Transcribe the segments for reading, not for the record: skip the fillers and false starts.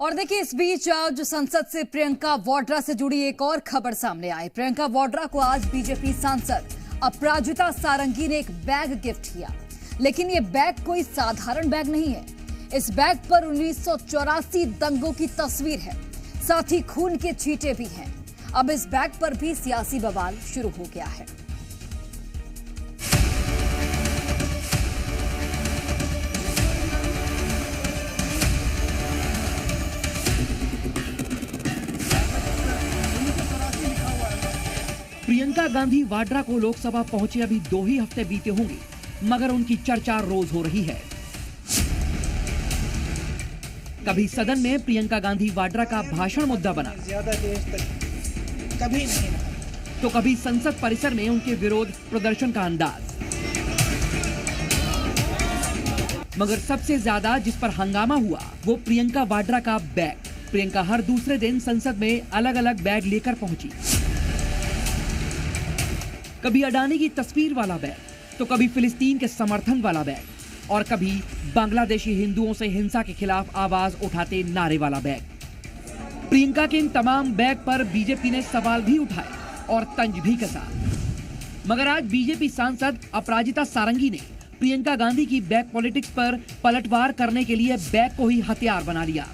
और देखिए इस बीच आज संसद से प्रियंका वाड्रा से जुड़ी एक और खबर सामने आई। प्रियंका वाड्रा को आज बीजेपी सांसद अपराजिता सारंगी ने एक बैग गिफ्ट किया, लेकिन ये बैग कोई साधारण बैग नहीं है। इस बैग पर 1984 दंगों की तस्वीर है, साथ ही खून के छींटे भी हैं। अब इस बैग पर भी सियासी बवाल शुरू हो गया है। प्रियंका गांधी वाड्रा को लोकसभा पहुंचे अभी 2 ही हफ्ते बीते होंगे, मगर उनकी चर्चा रोज हो रही है। कभी सदन में प्रियंका गांधी वाड्रा का भाषण मुद्दा बना, कभी नहीं, तो कभी संसद परिसर में उनके विरोध प्रदर्शन का अंदाज। मगर सबसे ज्यादा जिस पर हंगामा हुआ वो प्रियंका वाड्रा का बैग। प्रियंका हर दूसरे दिन संसद में अलग अलग बैग लेकर पहुंची। कभी अडानी की तस्वीर वाला बैग, तो कभी फिलिस्तीन के समर्थन वाला बैग, और कभी बांग्लादेशी हिंदुओं से हिंसा के खिलाफ आवाज उठाते नारे वाला बैग। प्रियंका के इन तमाम बैग पर बीजेपी ने सवाल भी उठाए और तंज भी कसा। मगर आज बीजेपी सांसद अपराजिता सारंगी ने प्रियंका गांधी की बैग पॉलिटिक्स पर पलटवार करने के लिए बैग को ही हथियार बना लिया।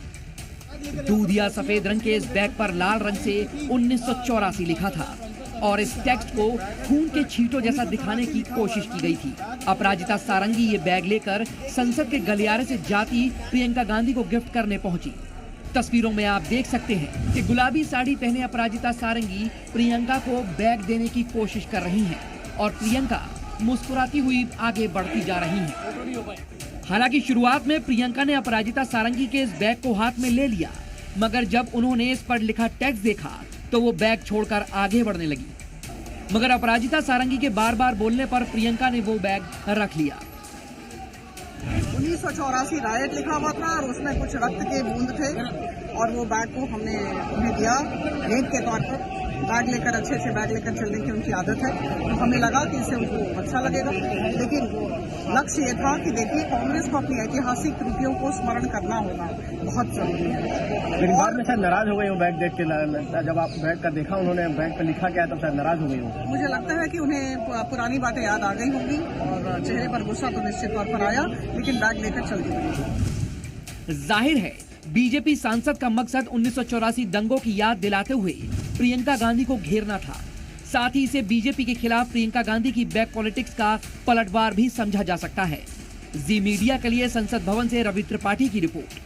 दूध या सफेद रंग के इस बैग पर लाल रंग से 1984 लिखा था और इस टेक्स्ट को खून के छींटों जैसा दिखाने की कोशिश की गई थी। अपराजिता सारंगी ये बैग लेकर संसद के गलियारे से जाती प्रियंका गांधी को गिफ्ट करने पहुंची। तस्वीरों में आप देख सकते हैं कि गुलाबी साड़ी पहने अपराजिता सारंगी प्रियंका को बैग देने की कोशिश कर रही हैं और प्रियंका मुस्कुराती हुई आगे बढ़ती जा रही हैं। हालांकि शुरुआत में प्रियंका ने अपराजिता सारंगी के इस बैग को हाथ में ले लिया, मगर जब उन्होंने इस पर लिखा टेक्स्ट देखा तो वो बैग छोड़कर आगे बढ़ने लगी। मगर अपराजिता सारंगी के बार बार बोलने पर प्रियंका ने वो बैग रख लिया। 1984 रायट लिखा हुआ था और उसमें कुछ रक्त के बूंद थे और वो बैग को हमने उन्हें दिया भेंट के तौर पर। बैग लेकर अच्छे बैग लेकर चलने की उनकी आदत है, तो हमें लगा कि इससे उनको अच्छा लगेगा। लेकिन लक्ष्य ये था कि देखिए कांग्रेस को अपनी ऐतिहासिक कृतियों को स्मरण करना होगा, बहुत जरूरी है। लेकिन बाद में शायद नाराज हो गई हूँ बैग देख के। जब आप बैग का देखा उन्होंने बैग पर लिखा क्या, तब शायद नाराज हो गई हूँ। मुझे लगता है कि उन्हें पुरानी बातें याद आ गई होंगी और चेहरे पर गुस्सा तो निश्चित तौर पर आया, लेकिन बैग लेकर चल दी। जाहिर है बीजेपी सांसद का मकसद 1984 दंगों की याद दिलाते हुए प्रियंका गांधी को घेरना था। साथ ही इसे बीजेपी के खिलाफ प्रियंका गांधी की बैग पॉलिटिक्स का पलटवार भी समझा जा सकता है। जी मीडिया के लिए संसद भवन से रवि त्रिपाठी की रिपोर्ट।